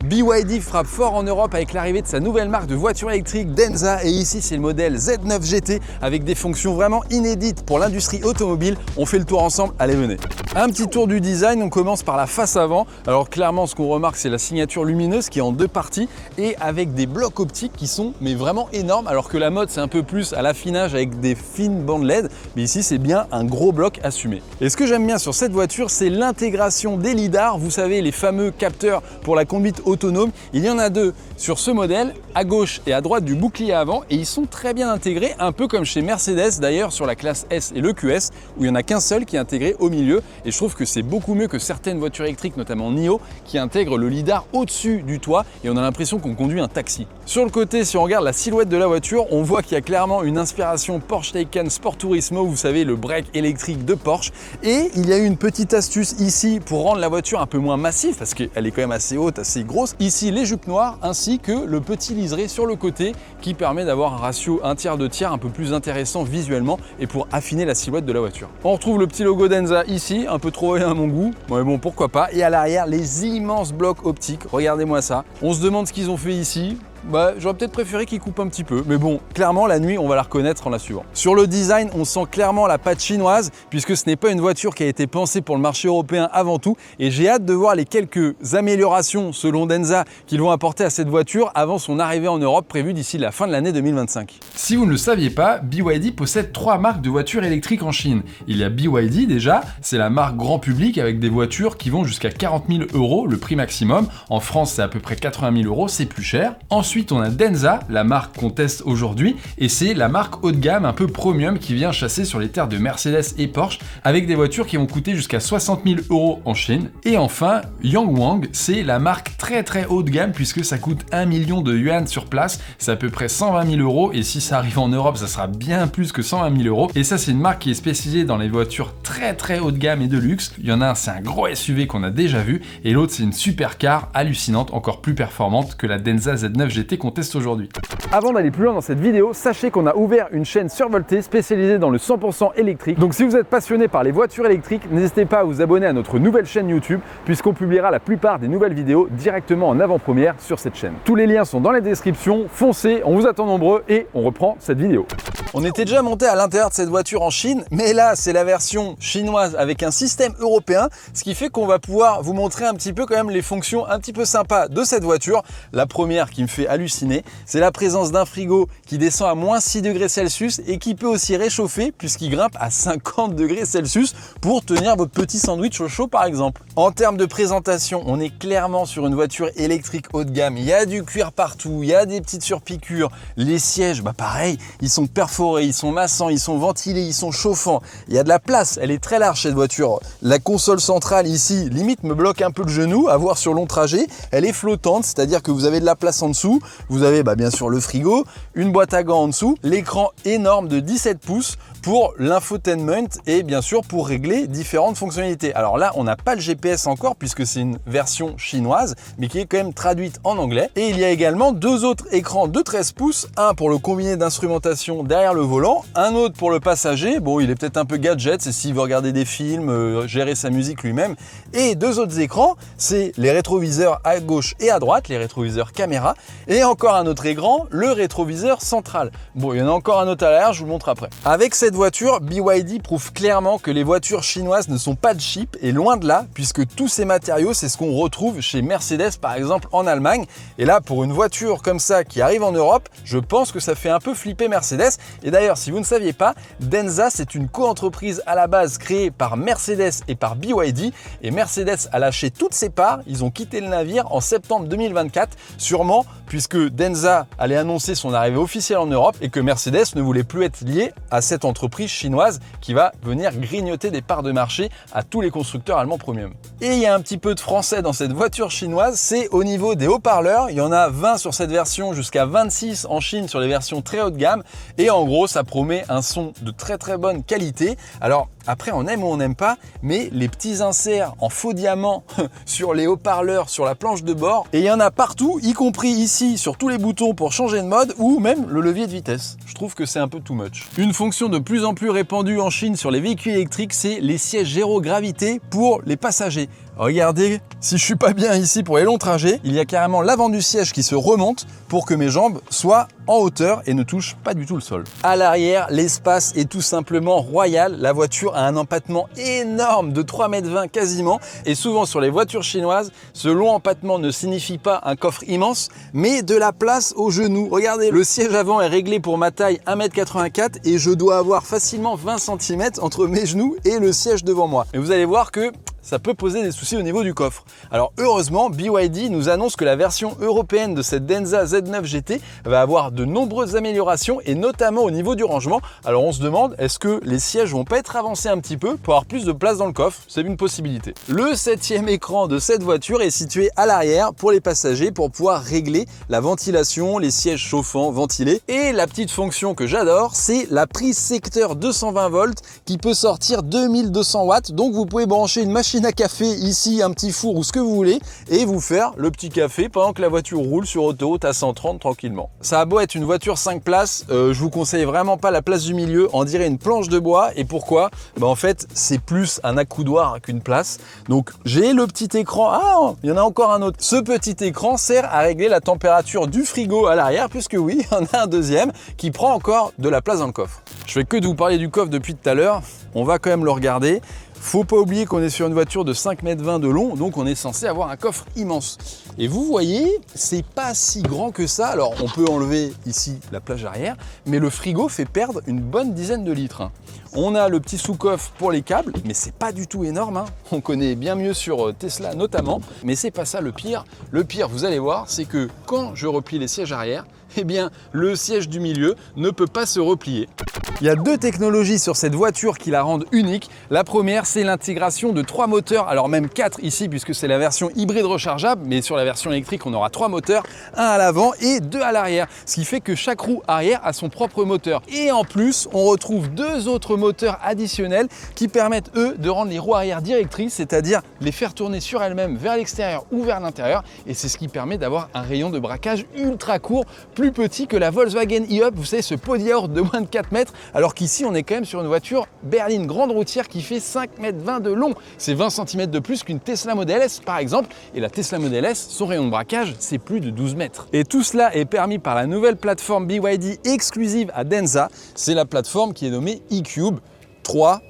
BYD frappe fort en Europe avec l'arrivée de sa nouvelle marque de voiture électrique Denza, et ici c'est le modèle Z9 GT avec des fonctions vraiment inédites pour l'industrie automobile. On fait le tour ensemble, allez venez. Un petit tour du design, on commence par la face avant. Alors clairement ce qu'on remarque c'est la signature lumineuse qui est en deux parties et avec des blocs optiques qui sont mais vraiment énormes, alors que la mode c'est un peu plus à l'affinage avec des fines bandes LED, mais ici c'est bien un gros bloc assumé. Et ce que j'aime bien sur cette voiture, c'est l'intégration des lidars, vous savez les fameux capteurs pour la conduite autonome. Il y en a deux sur ce modèle, à gauche et à droite du bouclier avant, et ils sont très bien intégrés, un peu comme chez Mercedes d'ailleurs sur la classe S et le QS, où il n'y en a qu'un seul qui est intégré au milieu, et je trouve que c'est beaucoup mieux que certaines voitures électriques, notamment NIO, qui intègrent le lidar au-dessus du toit, et on a l'impression qu'on conduit un taxi. Sur le côté, si on regarde la silhouette de la voiture, on voit qu'il y a clairement une inspiration Porsche Taycan Sport Turismo, vous savez, le break électrique de Porsche, et il y a eu une petite astuce ici pour rendre la voiture un peu moins massive, parce qu'elle est quand même assez haute, assez grosse. Ici, les jupes noires, ainsi que le petit liseré sur le côté, qui permet d'avoir un ratio 1/3-2 tiers un peu plus intéressant visuellement, et pour affiner la silhouette de la voiture. On retrouve le petit logo Denza ici, un peu trop à mon goût, mais bon, pourquoi pas. Et à l'arrière, les immenses blocs optiques, regardez-moi ça. On se demande ce qu'ils ont fait ici. J'aurais peut-être préféré qu'il coupe un petit peu, mais bon, clairement la nuit on va la reconnaître en la suivant. Sur le design, on sent clairement la patte chinoise, puisque ce n'est pas une voiture qui a été pensée pour le marché européen avant tout, et j'ai hâte de voir les quelques améliorations selon Denza qu'ils vont apporter à cette voiture avant son arrivée en Europe prévue d'ici la fin de l'année 2025. Si vous ne le saviez pas, BYD possède 3 marques de voitures électriques en Chine. Il y a BYD déjà, c'est la marque grand public avec des voitures qui vont jusqu'à 40 000 €, le prix maximum. En France c'est à peu près 80 000 €, c'est plus cher. Ensuite, on a Denza, la marque qu'on teste aujourd'hui, et c'est la marque haut de gamme, un peu premium, qui vient chasser sur les terres de Mercedes et Porsche, avec des voitures qui vont coûter jusqu'à 60 000 € en Chine. Et enfin, Yangwang, c'est la marque très haut de gamme, puisque ça coûte 1 million de yuan sur place, c'est à peu près 120 000 €, et si ça arrive en Europe, ça sera bien plus que 120 000 €. Et ça, c'est une marque qui est spécialisée dans les voitures très haut de gamme et de luxe. Il y en a un, c'est un gros SUV qu'on a déjà vu, et l'autre, c'est une supercar hallucinante, encore plus performante que la Denza Z9 GT qu'on teste aujourd'hui. Avant d'aller plus loin dans cette vidéo, sachez qu'on a ouvert une chaîne survoltée spécialisée dans le 100% électrique. Donc si vous êtes passionné par les voitures électriques, n'hésitez pas à vous abonner à notre nouvelle chaîne YouTube, puisqu'on publiera la plupart des nouvelles vidéos directement en avant-première sur cette chaîne. Tous les liens sont dans la description, foncez, on vous attend nombreux et on reprend cette vidéo. On était déjà monté à l'intérieur de cette voiture en Chine, mais là c'est la version chinoise avec un système européen, ce qui fait qu'on va pouvoir vous montrer un petit peu quand même les fonctions un petit peu sympas de cette voiture. La première qui me fait halluciner, c'est la présence d'un frigo qui descend à moins 6 degrés Celsius et qui peut aussi réchauffer puisqu'il grimpe à 50 degrés Celsius pour tenir votre petit sandwich au chaud par exemple. En termes de présentation, on est clairement sur une voiture électrique haut de gamme. Il y a du cuir partout, il y a des petites surpiqûres. Les sièges, pareil, ils sont perforés, ils sont massants, ils sont ventilés, ils sont chauffants. Il y a de la place, elle est très large cette voiture. La console centrale ici, limite me bloque un peu le genou à voir sur long trajet. Elle est flottante, c'est-à-dire que vous avez de la place en dessous. Vous avez bien sûr le frigo, une boîte à gants en dessous, l'écran énorme de 17 pouces pour l'infotainment et bien sûr pour régler différentes fonctionnalités. Alors là, on n'a pas le GPS encore puisque c'est une version chinoise, mais qui est quand même traduite en anglais. Et il y a également deux autres écrans de 13 pouces, un pour le combiné d'instrumentation derrière le volant, un autre pour le passager. Bon, il est peut-être un peu gadget, c'est s'il veut regarder des films, gérer sa musique lui-même. Et deux autres écrans, c'est les rétroviseurs à gauche et à droite, les rétroviseurs caméra, et encore un autre écran, le rétroviseur central. Bon, il y en a encore un autre à l'arrière, je vous le montre après. Avec cette voiture, BYD prouve clairement que les voitures chinoises ne sont pas de cheap, et loin de là, puisque tous ces matériaux, c'est ce qu'on retrouve chez Mercedes par exemple en Allemagne. Et là, pour une voiture comme ça qui arrive en Europe, je pense que ça fait un peu flipper Mercedes. Et d'ailleurs, si vous ne saviez pas, Denza, c'est une co-entreprise à la base créée par Mercedes et par BYD, et Mercedes a lâché toutes ses parts, ils ont quitté le navire en septembre 2024, sûrement puisque Denza allait annoncer son arrivée officielle en Europe et que Mercedes ne voulait plus être lié à cette entreprise chinoise qui va venir grignoter des parts de marché à tous les constructeurs allemands premium. Et il y a un petit peu de français dans cette voiture chinoise, c'est au niveau des haut-parleurs. Il y en a 20 sur cette version, jusqu'à 26 en Chine sur les versions très haut de gamme. Et en gros, ça promet un son de très bonne qualité. Alors après, on aime ou on n'aime pas, mais les petits inserts en faux diamant sur les haut-parleurs, sur la planche de bord, et il y en a partout, y compris ici sur tous les boutons pour changer de mode ou même le levier de vitesse. Je trouve que c'est un peu too much. Une fonction de plus en plus répandue en Chine sur les véhicules électriques, c'est les sièges zéro gravité pour les passagers. Regardez, si je suis pas bien ici pour les longs trajets, il y a carrément l'avant du siège qui se remonte pour que mes jambes soient en hauteur et ne touchent pas du tout le sol. À l'arrière, l'espace est tout simplement royal. La voiture a un empattement énorme de 3,20 m quasiment. Et souvent sur les voitures chinoises, ce long empattement ne signifie pas un coffre immense, mais de la place aux genoux. Regardez, le siège avant est réglé pour ma taille 1,84 m et je dois avoir facilement 20 cm entre mes genoux et le siège devant moi. Et vous allez voir que ça peut poser des soucis au niveau du coffre. Alors heureusement, BYD nous annonce que la version européenne de cette Denza Z9 GT va avoir de nombreuses améliorations et notamment au niveau du rangement. Alors on se demande, est-ce que les sièges vont pas être avancés un petit peu pour avoir plus de place dans le coffre? C'est une possibilité. Le 7e écran de cette voiture est situé à l'arrière pour les passagers pour pouvoir régler la ventilation, les sièges chauffants, ventilés. Et la petite fonction que j'adore, c'est la prise secteur 220 volts qui peut sortir 2200 watts. Donc vous pouvez brancher une machine à café ici, un petit four ou ce que vous voulez et vous faire le petit café pendant que la voiture roule sur autoroute à 130 tranquillement. Ça a beau être une voiture 5 places, je vous conseille vraiment pas la place du milieu, on dirait une planche de bois. Et pourquoi? En fait c'est plus un accoudoir qu'une place. Donc j'ai le petit écran, il y en a encore un autre. Ce petit écran sert à régler la température du frigo à l'arrière, puisque oui, il y en a un deuxième qui prend encore de la place dans le coffre. Je fais que de vous parler du coffre depuis tout à l'heure, on va quand même le regarder. Faut pas oublier qu'on est sur une voiture de 5,20 m de long, donc on est censé avoir un coffre immense. Et vous voyez, c'est pas si grand que ça. Alors on peut enlever ici la plage arrière, mais le frigo fait perdre une bonne dizaine de litres. On a le petit sous-coffre pour les câbles, mais c'est pas du tout énorme. On connaît bien mieux sur Tesla notamment, mais c'est pas ça le pire. Le pire, vous allez voir, c'est que quand je replie les sièges arrière, eh bien le siège du milieu ne peut pas se replier. Il y a deux technologies sur cette voiture qui la rendent unique. La première, c'est l'intégration de 3 moteurs, alors même 4 ici puisque c'est la version hybride rechargeable, mais sur la version électrique, on aura 3 moteurs, un à l'avant et 2 à l'arrière, ce qui fait que chaque roue arrière a son propre moteur. Et en plus, on retrouve 2 autres moteurs additionnels qui permettent, eux, de rendre les roues arrière directrices, c'est-à-dire les faire tourner sur elles-mêmes vers l'extérieur ou vers l'intérieur. Et c'est ce qui permet d'avoir un rayon de braquage ultra court, plus petit que la Volkswagen e-Up, vous savez, ce pot de yaourt de moins de 4 mètres, alors qu'ici on est quand même sur une voiture berline grande routière qui fait 5,20 m de long. C'est 20 cm de plus qu'une Tesla Model S par exemple, et la Tesla Model S, son rayon de braquage, c'est plus de 12 mètres. Et tout cela est permis par la nouvelle plateforme BYD exclusive à Denza, c'est la plateforme qui est nommée eCube 3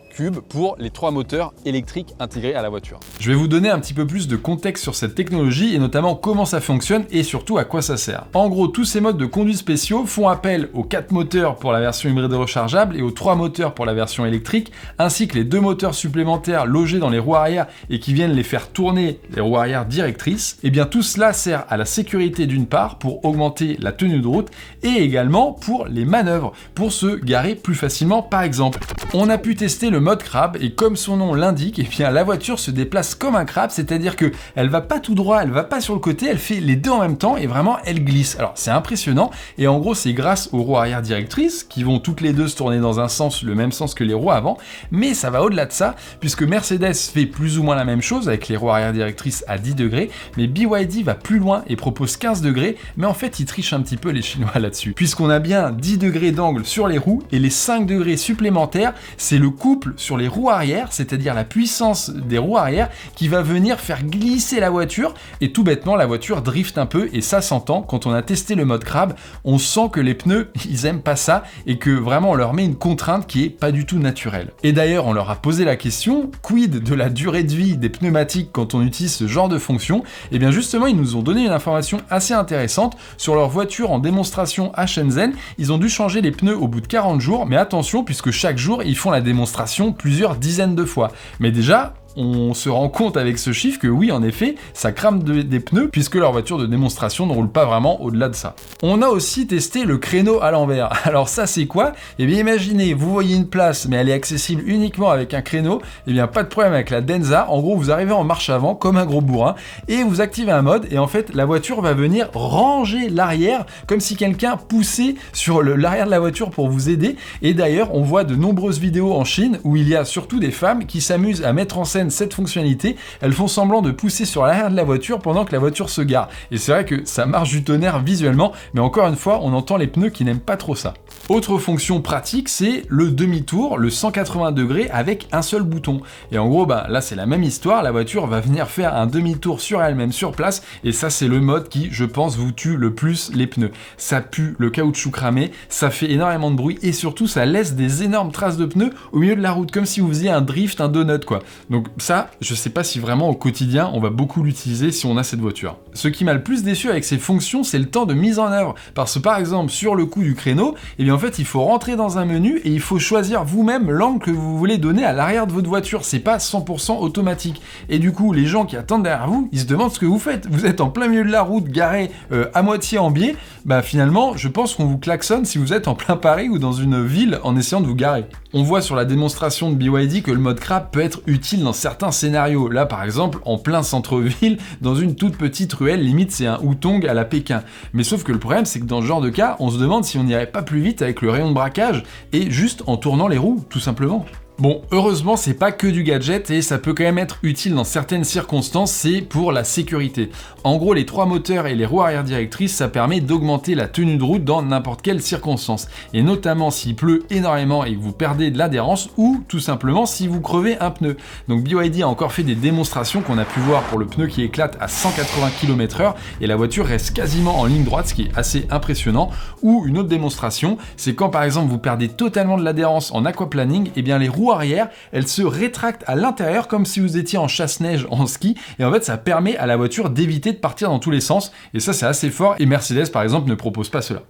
pour les 3 moteurs électriques intégrés à la voiture. Je vais vous donner un petit peu plus de contexte sur cette technologie et notamment comment ça fonctionne et surtout à quoi ça sert. En gros, tous ces modes de conduite spéciaux font appel aux 4 moteurs pour la version hybride rechargeable et aux 3 moteurs pour la version électrique, ainsi que les 2 moteurs supplémentaires logés dans les roues arrière et qui viennent les faire tourner les roues arrière directrices. Et bien tout cela sert à la sécurité d'une part pour augmenter la tenue de route et également pour les manœuvres, pour se garer plus facilement par exemple. On a pu tester le mode crabe et comme son nom l'indique, eh bien la voiture se déplace comme un crabe, c'est-à-dire que elle va pas tout droit, elle va pas sur le côté, elle fait les deux en même temps et vraiment elle glisse. Alors c'est impressionnant et en gros c'est grâce aux roues arrière directrices qui vont toutes les deux se tourner dans un sens, le même sens que les roues avant, mais ça va au-delà de ça puisque Mercedes fait plus ou moins la même chose avec les roues arrière directrices à 10 degrés, mais BYD va plus loin et propose 15 degrés, mais en fait ils trichent un petit peu les Chinois là-dessus, puisqu'on a bien 10 degrés d'angle sur les roues et les 5 degrés supplémentaires, c'est le couple sur les roues arrière, c'est-à-dire la puissance des roues arrière qui va venir faire glisser la voiture et tout bêtement la voiture drift un peu et ça s'entend. Quand on a testé le mode crabe, on sent que les pneus ils aiment pas ça et que vraiment on leur met une contrainte qui est pas du tout naturelle. Et d'ailleurs on leur a posé la question, quid de la durée de vie des pneumatiques quand on utilise ce genre de fonction? Et bien justement ils nous ont donné une information assez intéressante sur leur voiture en démonstration à Shenzhen. Ils ont dû changer les pneus au bout de 40 jours, mais attention puisque chaque jour ils font la démonstration plusieurs dizaines de fois. Mais déjà, on se rend compte avec ce chiffre que oui, en effet, ça crame des pneus puisque leur voiture de démonstration ne roule pas vraiment au-delà de ça. On a aussi testé le créneau à l'envers. Alors ça, c'est quoi? Eh bien, imaginez, vous voyez une place, mais elle est accessible uniquement avec un créneau. Eh bien, pas de problème avec la Denza. En gros, vous arrivez en marche avant comme un gros bourrin et vous activez un mode et en fait, la voiture va venir ranger l'arrière comme si quelqu'un poussait sur l'arrière de la voiture pour vous aider. Et d'ailleurs, on voit de nombreuses vidéos en Chine où il y a surtout des femmes qui s'amusent à mettre en scène fonctionnent cette fonctionnalité, elles font semblant de pousser sur l'arrière de la voiture pendant que la voiture se gare. Et c'est vrai que ça marche du tonnerre visuellement, mais encore une fois, on entend les pneus qui n'aiment pas trop ça. Autre fonction pratique, c'est le demi-tour, le 180 degrés avec un seul bouton. Et en gros, là c'est la même histoire, la voiture va venir faire un demi-tour sur elle-même sur place, et ça c'est le mode qui, je pense, vous tue le plus les pneus. Ça pue le caoutchouc cramé, ça fait énormément de bruit, et surtout ça laisse des énormes traces de pneus au milieu de la route, comme si vous faisiez un drift, un donut quoi. Donc ça, je sais pas si vraiment au quotidien on va beaucoup l'utiliser si on a cette voiture. Ce qui m'a le plus déçu avec ces fonctions, c'est le temps de mise en œuvre, parce que par exemple sur le coup du créneau, eh bien en fait il faut rentrer dans un menu et il faut choisir vous-même l'angle que vous voulez donner à l'arrière de votre voiture, c'est pas 100% automatique. Et du coup les gens qui attendent derrière vous, ils se demandent ce que vous faites. Vous êtes en plein milieu de la route, garé à moitié en biais, finalement je pense qu'on vous klaxonne si vous êtes en plein Paris ou dans une ville en essayant de vous garer. On voit sur la démonstration de BYD que le mode crap peut être utile dans certains scénarios. Là par exemple en plein centre-ville, dans une toute petite ruelle, limite c'est un Hutong à la Pékin. Mais sauf que le problème c'est que dans ce genre de cas, on se demande si on n'irait pas plus vite avec le rayon de braquage et juste en tournant les roues, tout simplement. Bon, heureusement, c'est pas que du gadget et ça peut quand même être utile dans certaines circonstances, c'est pour la sécurité. En gros, les 3 moteurs et les roues arrière directrices, ça permet d'augmenter la tenue de route dans n'importe quelle circonstance. Et notamment s'il pleut énormément et que vous perdez de l'adhérence ou tout simplement si vous crevez un pneu. Donc BYD a encore fait des démonstrations qu'on a pu voir pour le pneu qui éclate à 180 km/h et la voiture reste quasiment en ligne droite, ce qui est assez impressionnant. Ou une autre démonstration, c'est quand par exemple vous perdez totalement de l'adhérence en aquaplaning, et bien les roues arrière, elle se rétracte à l'intérieur comme si vous étiez en chasse-neige en ski, et en fait ça permet à la voiture d'éviter de partir dans tous les sens, et ça c'est assez fort, et Mercedes par exemple ne propose pas cela.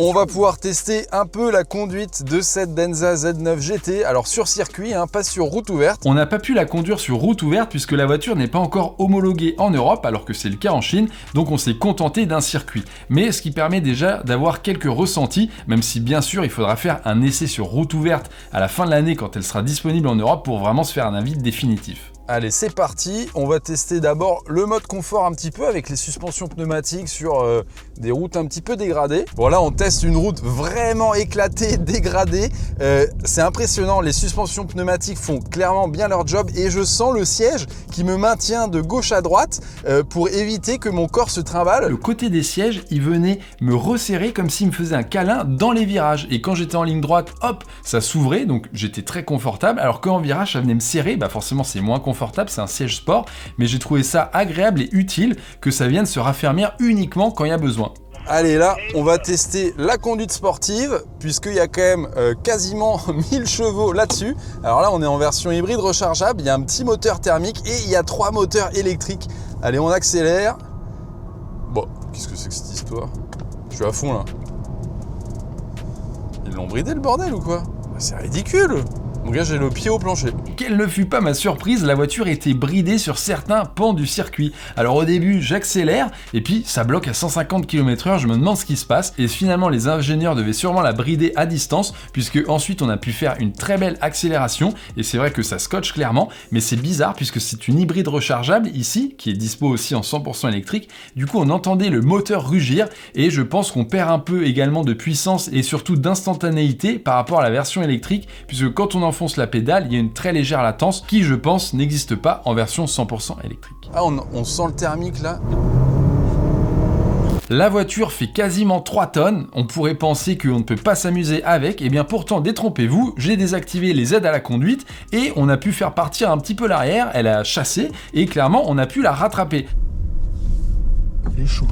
On va pouvoir tester un peu la conduite de cette Denza Z9 GT, alors sur circuit, pas sur route ouverte. On n'a pas pu la conduire sur route ouverte puisque la voiture n'est pas encore homologuée en Europe, alors que c'est le cas en Chine, donc on s'est contenté d'un circuit. Mais ce qui permet déjà d'avoir quelques ressentis, même si bien sûr il faudra faire un essai sur route ouverte à la fin de l'année quand elle sera disponible en Europe pour vraiment se faire un avis définitif. Allez, c'est parti. On va tester d'abord le mode confort un petit peu avec les suspensions pneumatiques sur des routes un petit peu dégradées. Bon, là, on teste une route vraiment éclatée, dégradée. C'est impressionnant. Les suspensions pneumatiques font clairement bien leur job et je sens le siège qui me maintient de gauche à droite pour éviter que mon corps se trimballe. Le côté des sièges, il venait me resserrer comme s'il me faisait un câlin dans les virages. Et quand j'étais en ligne droite, hop, ça s'ouvrait, donc j'étais très confortable. Alors qu'en virage, ça venait me serrer, forcément, c'est moins confortable. C'est un siège sport, mais j'ai trouvé ça agréable et utile que ça vienne se raffermir uniquement quand il y a besoin. Allez, là, on va tester la conduite sportive, puisqu'il y a quand même quasiment 1000 chevaux là-dessus. Alors là, on est en version hybride rechargeable, il y a un petit moteur thermique et il y a 3 moteurs électriques. Allez, on accélère. Bon, qu'est-ce que c'est que cette histoire? Je suis à fond, là. Ils l'ont bridé, le bordel, ou quoi? C'est ridicule. Mon gars, j'ai le pied au plancher. Quelle ne fut pas ma surprise, la voiture était bridée sur certains pans du circuit. Alors au début, j'accélère, et puis ça bloque à 150 km/h, je me demande ce qui se passe, et finalement les ingénieurs devaient sûrement la brider à distance, puisque ensuite on a pu faire une très belle accélération, et c'est vrai que ça scotche clairement, mais c'est bizarre puisque c'est une hybride rechargeable ici, qui est dispo aussi en 100% électrique, du coup on entendait le moteur rugir, et je pense qu'on perd un peu également de puissance et surtout d'instantanéité par rapport à la version électrique, puisque quand on enfonce la pédale, il y a une très légère latence qui, je pense, n'existe pas en version 100% électrique. Ah, on sent le thermique là. La voiture fait quasiment 3 tonnes, on pourrait penser qu'on ne peut pas s'amuser avec, et bien pourtant détrompez-vous, j'ai désactivé les aides à la conduite et on a pu faire partir un petit peu l'arrière, elle a chassé et clairement on a pu la rattraper. Il est chaud.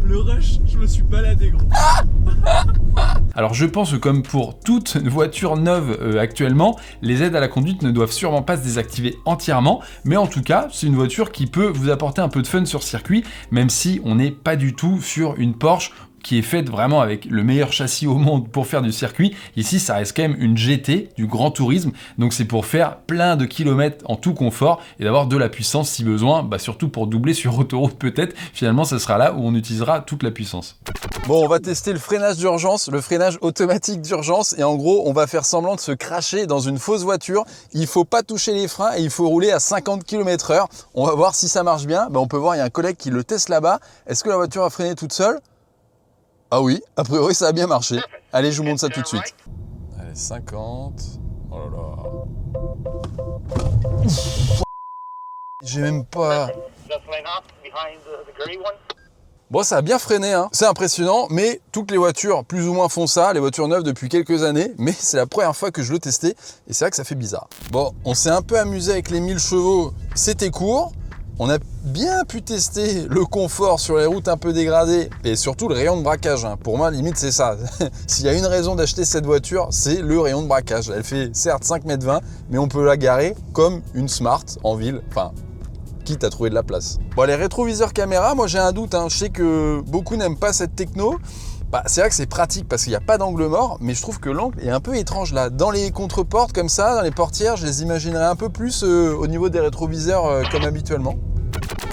Le rush, je me suis baladé gros. Alors je pense que comme pour toute voiture neuve actuellement, les aides à la conduite ne doivent sûrement pas se désactiver entièrement, mais en tout cas c'est une voiture qui peut vous apporter un peu de fun sur circuit, même si on n'est pas du tout sur une Porsche qui est faite vraiment avec le meilleur châssis au monde pour faire du circuit. Ici, ça reste quand même une GT, du Grand Tourisme, donc c'est pour faire plein de kilomètres en tout confort et d'avoir de la puissance si besoin, surtout pour doubler sur autoroute peut-être. Finalement, ce sera là où on utilisera toute la puissance. Bon, on va tester le freinage d'urgence, le freinage automatique d'urgence, et en gros, on va faire semblant de se cracher dans une fausse voiture. Il faut pas toucher les freins et il faut rouler à 50 km/h. On va voir si ça marche bien. On peut voir, il y a un collègue qui le teste là-bas. Est-ce que la voiture a freiné toute seule? Ah oui, a priori ça a bien marché. Allez, je vous montre ça tout de suite. Allez, 50. Oh là là. J'ai même pas... Bon, ça a bien freiné, hein. C'est impressionnant, mais toutes les voitures plus ou moins font ça, les voitures neuves depuis quelques années, mais c'est la première fois que je le testais, et c'est vrai que ça fait bizarre. Bon, on s'est un peu amusé avec les 1000 chevaux, c'était court, on a bien pu tester le confort sur les routes un peu dégradées, et surtout le rayon de braquage, hein. Pour moi, limite, c'est ça. S'il y a une raison d'acheter cette voiture, c'est le rayon de braquage. Elle fait certes 5,20 m, mais on peut la garer comme une Smart en ville, enfin... quitte à trouver de la place. Bon, les rétroviseurs caméra, moi j'ai un doute, hein. Je sais que beaucoup n'aiment pas cette techno. C'est vrai que c'est pratique parce qu'il n'y a pas d'angle mort, mais je trouve que l'angle est un peu étrange là. Dans les contre-portes comme ça, dans les portières, je les imaginerais un peu plus au niveau des rétroviseurs comme habituellement.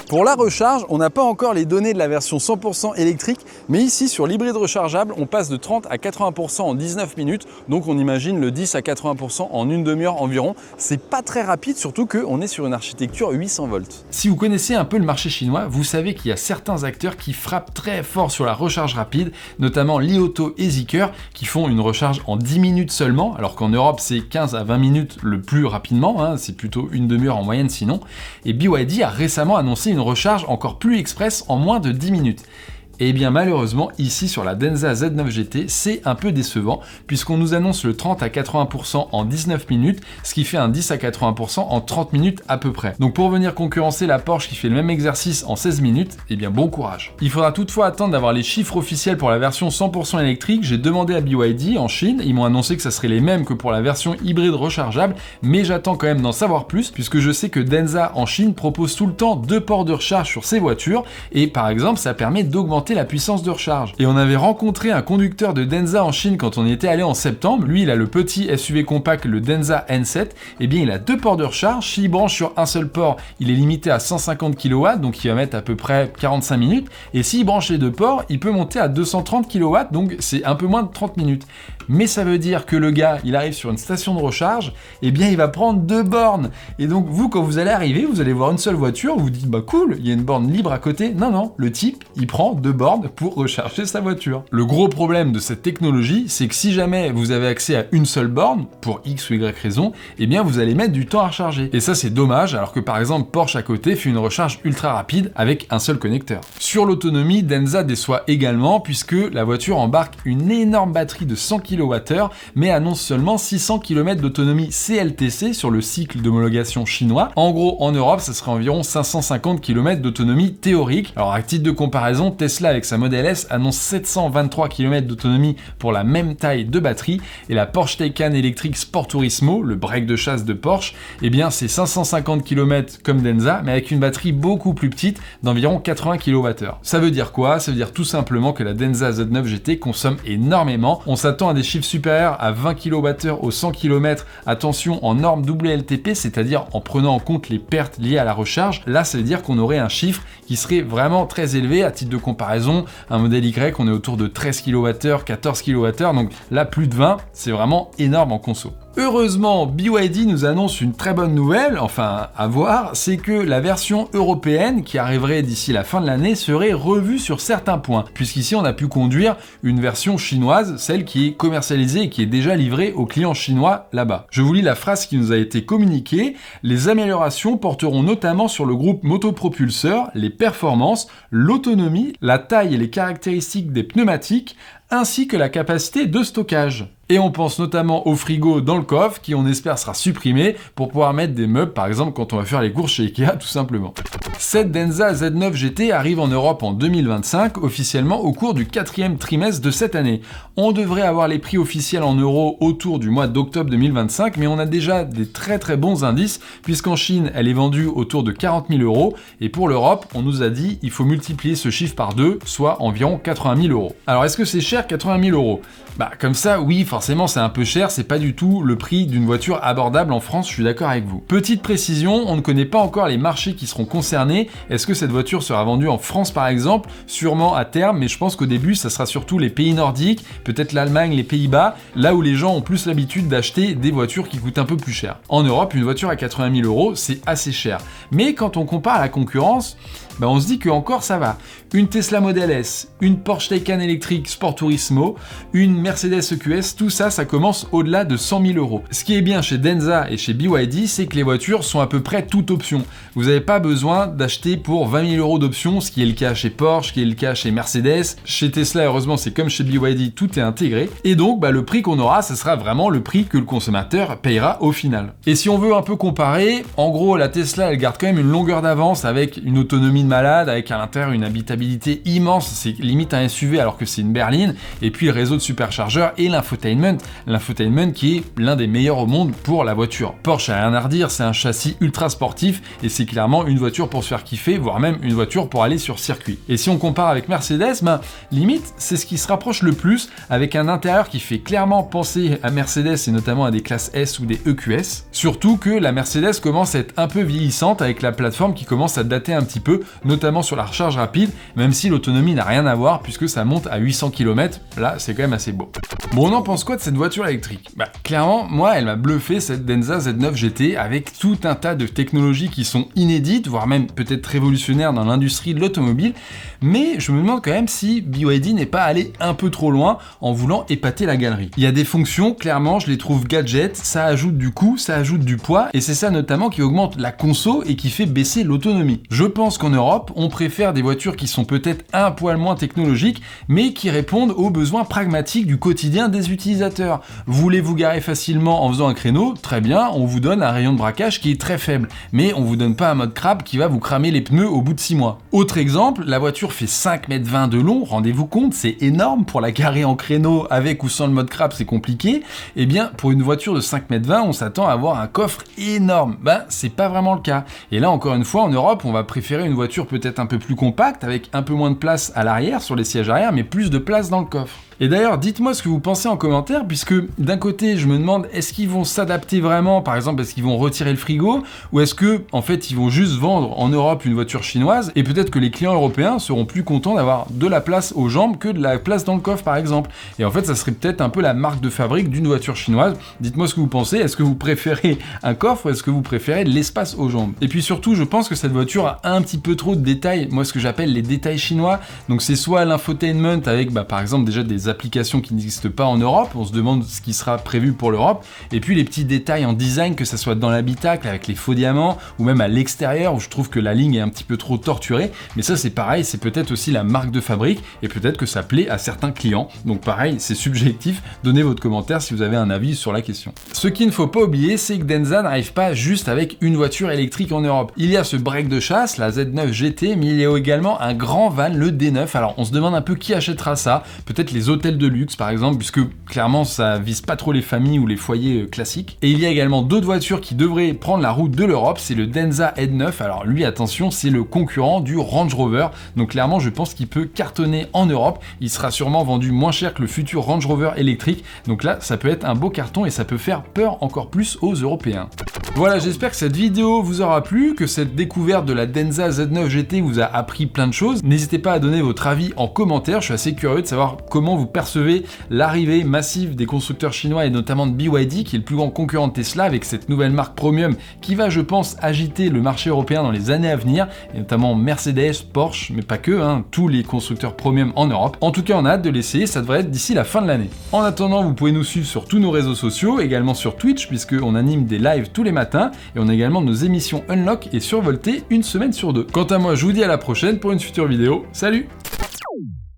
Pour la recharge, on n'a pas encore les données de la version 100% électrique, mais ici sur l'hybride rechargeable, on passe de 30 à 80% en 19 minutes, donc on imagine le 10 à 80% en une demi-heure environ. C'est pas très rapide, surtout qu'on est sur une architecture 800 volts. Si vous connaissez un peu le marché chinois, vous savez qu'il y a certains acteurs qui frappent très fort sur la recharge rapide, notamment Li Auto et Zeekr, qui font une recharge en 10 minutes seulement, alors qu'en Europe c'est 15 à 20 minutes le plus rapidement, hein, c'est plutôt une demi-heure en moyenne sinon. Et BYD a récemment annoncé une recharge encore plus express en moins de 10 minutes. Et bien malheureusement, ici sur la Denza Z9 GT, c'est un peu décevant, puisqu'on nous annonce le 30 à 80% en 19 minutes, ce qui fait un 10 à 80% en 30 minutes à peu près. Donc pour venir concurrencer la Porsche qui fait le même exercice en 16 minutes, eh bien bon courage. Il faudra toutefois attendre d'avoir les chiffres officiels pour la version 100% électrique. J'ai demandé à BYD en Chine, ils m'ont annoncé que ça serait les mêmes que pour la version hybride rechargeable, mais j'attends quand même d'en savoir plus, puisque je sais que Denza en Chine propose tout le temps 2 ports de recharge sur ses voitures, et par exemple ça permet d'augmenter la puissance de recharge. Et on avait rencontré un conducteur de Denza en Chine quand on y était allé en septembre. Lui, il a le petit SUV compact, le Denza N7. Et bien, il a 2 ports de recharge. S'il branche sur un seul port, il est limité à 150 kW, donc il va mettre à peu près 45 minutes. Et s'il branche les 2 ports, il peut monter à 230 kW, donc c'est un peu moins de 30 minutes. Mais ça veut dire que le gars, il arrive sur une station de recharge, et bien il va prendre 2 bornes. Et donc vous, quand vous allez arriver, vous allez voir une seule voiture, vous vous dites, bah cool, il y a une borne libre à côté. Non, non, le type, il prend 2 bornes pour recharger sa voiture. Le gros problème de cette technologie, c'est que si jamais vous avez accès à une seule borne, pour X ou Y raison, eh bien vous allez mettre du temps à recharger. Et ça c'est dommage, alors que par exemple Porsche à côté fait une recharge ultra rapide avec un seul connecteur. Sur l'autonomie, Denza déçoit également, puisque la voiture embarque une énorme batterie de 100 kWh, mais annonce seulement 600 km d'autonomie CLTC sur le cycle d'homologation chinois. En gros, en Europe, ça serait environ 550 km d'autonomie théorique. Alors à titre de comparaison, Tesla avec sa Model S annonce 723 km d'autonomie pour la même taille de batterie, et la Porsche Taycan électrique Sport Turismo, le break de chasse de Porsche, eh bien c'est 550 km comme Denza, mais avec une batterie beaucoup plus petite d'environ 80 kWh. Ça veut dire quoi? Ça veut dire tout simplement que la Denza Z9 GT consomme énormément. On s'attend à des chiffres supérieurs à 20 kWh au 100 km, attention en norme WLTP, c'est-à-dire en prenant en compte les pertes liées à la recharge. Là, ça veut dire qu'on aurait un chiffre qui serait vraiment très élevé. À titre de comparaison, un modèle Y, on est autour de 13 kWh, 14 kWh, donc là, plus de 20, c'est vraiment énorme en conso. Heureusement, BYD nous annonce une très bonne nouvelle, enfin à voir, c'est que la version européenne qui arriverait d'ici la fin de l'année serait revue sur certains points, puisqu'ici on a pu conduire une version chinoise, celle qui est commercialisée et qui est déjà livrée aux clients chinois là-bas. Je vous lis la phrase qui nous a été communiquée: les améliorations porteront notamment sur le groupe motopropulseur, les performances, l'autonomie, la taille et les caractéristiques des pneumatiques, ainsi que la capacité de stockage. Et on pense notamment au frigo dans le coffre qui on espère sera supprimé pour pouvoir mettre des meubles par exemple quand on va faire les courses chez Ikea tout simplement. Cette Denza Z9 GT arrive en Europe en 2025 officiellement au cours du 4e trimestre de cette année. On devrait avoir les prix officiels en euros autour du mois d'octobre 2025 mais on a déjà des très bons indices puisqu'en Chine elle est vendue autour de 40 000 euros et pour l'Europe on nous a dit il faut multiplier ce chiffre par 2 soit environ 80 000 euros. Alors est-ce que c'est cher 80 000 euros? Bah comme ça oui forcément c'est un peu cher, c'est pas du tout le prix d'une voiture abordable en France, je suis d'accord avec vous. Petite précision, on ne connaît pas encore les marchés qui seront concernés. Est-ce que cette voiture sera vendue en France par exemple? Sûrement à terme, mais je pense qu'au début ça sera surtout les pays nordiques, peut-être l'Allemagne, les Pays-Bas, là où les gens ont plus l'habitude d'acheter des voitures qui coûtent un peu plus cher. En Europe, une voiture à 80 000 euros, c'est assez cher. Mais quand on compare à la concurrence, bah on se dit que encore ça va. Une Tesla Model S, une Porsche Taycan électrique Sport Turismo, une Mercedes EQS, tout ça, ça commence au-delà de 100 000 euros. Ce qui est bien chez Denza et chez BYD, c'est que les voitures sont à peu près toutes options. Vous n'avez pas besoin d'acheter pour 20 000 euros d'options, ce qui est le cas chez Porsche, ce qui est le cas chez Mercedes. Chez Tesla, heureusement, c'est comme chez BYD, tout est intégré. Et donc, bah, le prix qu'on aura, ce sera vraiment le prix que le consommateur payera au final. Et si on veut un peu comparer, en gros, la Tesla, elle garde quand même une longueur d'avance avec une autonomie de malade, avec à l'intérieur une habitabilité immense, c'est limite un SUV alors que c'est une berline, et puis le réseau de superchargeurs et l'infotainment qui est l'un des meilleurs au monde pour la voiture. Porsche a rien à redire, c'est un châssis ultra sportif et c'est clairement une voiture pour se faire kiffer, voire même une voiture pour aller sur circuit. Et si on compare avec Mercedes, ben limite c'est ce qui se rapproche le plus, avec un intérieur qui fait clairement penser à Mercedes et notamment à des classes S ou des EQS. Surtout que la Mercedes commence à être un peu vieillissante avec la plateforme qui commence à dater un petit peu, notamment sur la recharge rapide, même si l'autonomie n'a rien à voir puisque ça monte à 800 km, là c'est quand même assez beau. Bon, on en pense quoi de cette voiture électrique? Bah clairement, moi elle m'a bluffé cette Denza Z9 GT avec tout un tas de technologies qui sont inédites, voire même peut-être révolutionnaires dans l'industrie de l'automobile, mais je me demande quand même si BYD n'est pas allé un peu trop loin en voulant épater la galerie. Il y a des fonctions, clairement je les trouve gadgets, ça ajoute du coût, ça ajoute du poids, et c'est ça notamment qui augmente la conso et qui fait baisser l'autonomie. Je pense qu'en Europe, on préfère des voitures qui sont peut-être un poil moins technologiques, mais qui répondent aux besoins pragmatiques du quotidien des utilisateurs. Voulez vous garer facilement en faisant un créneau? Très bien, on vous donne un rayon de braquage qui est très faible, mais on vous donne pas un mode crabe qui va vous cramer les pneus au bout de 6 mois. Autre exemple, la voiture fait 5,20 m de long, rendez-vous compte, c'est énorme pour la garer en créneau avec ou sans le mode crabe, c'est compliqué. Eh bien, pour une voiture de 5,20 m, on s'attend à avoir un coffre énorme. Ben, c'est pas vraiment le cas. Et là, encore une fois, en Europe, on va préférer une voiture peut-être un peu plus compacte, avec un peu moins de place à l'arrière, sur les sièges arrière, mais plus de place dans le coffre. Et d'ailleurs, dites-moi ce que vous pensez en commentaire, puisque d'un côté, je me demande, est-ce qu'ils vont s'adapter vraiment, par exemple, est-ce qu'ils vont retirer le frigo, ou est-ce que, en fait, ils vont juste vendre en Europe une voiture chinoise, et peut-être que les clients européens seront plus contents d'avoir de la place aux jambes que de la place dans le coffre, par exemple. Et en fait, ça serait peut-être un peu la marque de fabrique d'une voiture chinoise. Dites-moi ce que vous pensez, est-ce que vous préférez un coffre, ou est-ce que vous préférez de l'espace aux jambes? Et puis surtout, je pense que cette voiture a un petit peu trop de détails, moi ce que j'appelle les détails chinois, donc c'est soit l'infotainment avec, par exemple, déjà des applications qui n'existent pas en Europe, on se demande ce qui sera prévu pour l'Europe, et puis les petits détails en design, que ça soit dans l'habitacle avec les faux diamants, ou même à l'extérieur où je trouve que la ligne est un petit peu trop torturée, mais ça c'est pareil, c'est peut-être aussi la marque de fabrique, et peut-être que ça plaît à certains clients, donc pareil, c'est subjectif, donnez votre commentaire si vous avez un avis sur la question. Ce qu'il ne faut pas oublier, c'est que Denza n'arrive pas juste avec une voiture électrique en Europe. Il y a ce break de chasse, la Z9 GT, mais il y a également un grand van, le D9, alors on se demande un peu qui achètera ça, peut-être les hôtels de luxe par exemple, puisque clairement ça vise pas trop les familles ou les foyers classiques. Et il y a également d'autres voitures qui devraient prendre la route de l'Europe, c'est le Denza N9, alors lui attention, c'est le concurrent du Range Rover, donc clairement je pense qu'il peut cartonner en Europe, il sera sûrement vendu moins cher que le futur Range Rover électrique, donc là ça peut être un beau carton et ça peut faire peur encore plus aux Européens. Voilà, j'espère que cette vidéo vous aura plu, que cette découverte de la Denza Z9 GT vous a appris plein de choses. N'hésitez pas à donner votre avis en commentaire, je suis assez curieux de savoir comment vous percevez l'arrivée massive des constructeurs chinois et notamment de BYD qui est le plus grand concurrent de Tesla avec cette nouvelle marque premium qui va, je pense, agiter le marché européen dans les années à venir, et notamment Mercedes, Porsche, mais pas que, tous les constructeurs premium en Europe. En tout cas, on a hâte de l'essayer, ça devrait être d'ici la fin de l'année. En attendant, vous pouvez nous suivre sur tous nos réseaux sociaux, également sur Twitch, puisqu'on anime des lives tous les matins, et on a également nos émissions Unlock et Survolté une semaine sur 2. Quant à moi, je vous dis à la prochaine pour une future vidéo. Salut!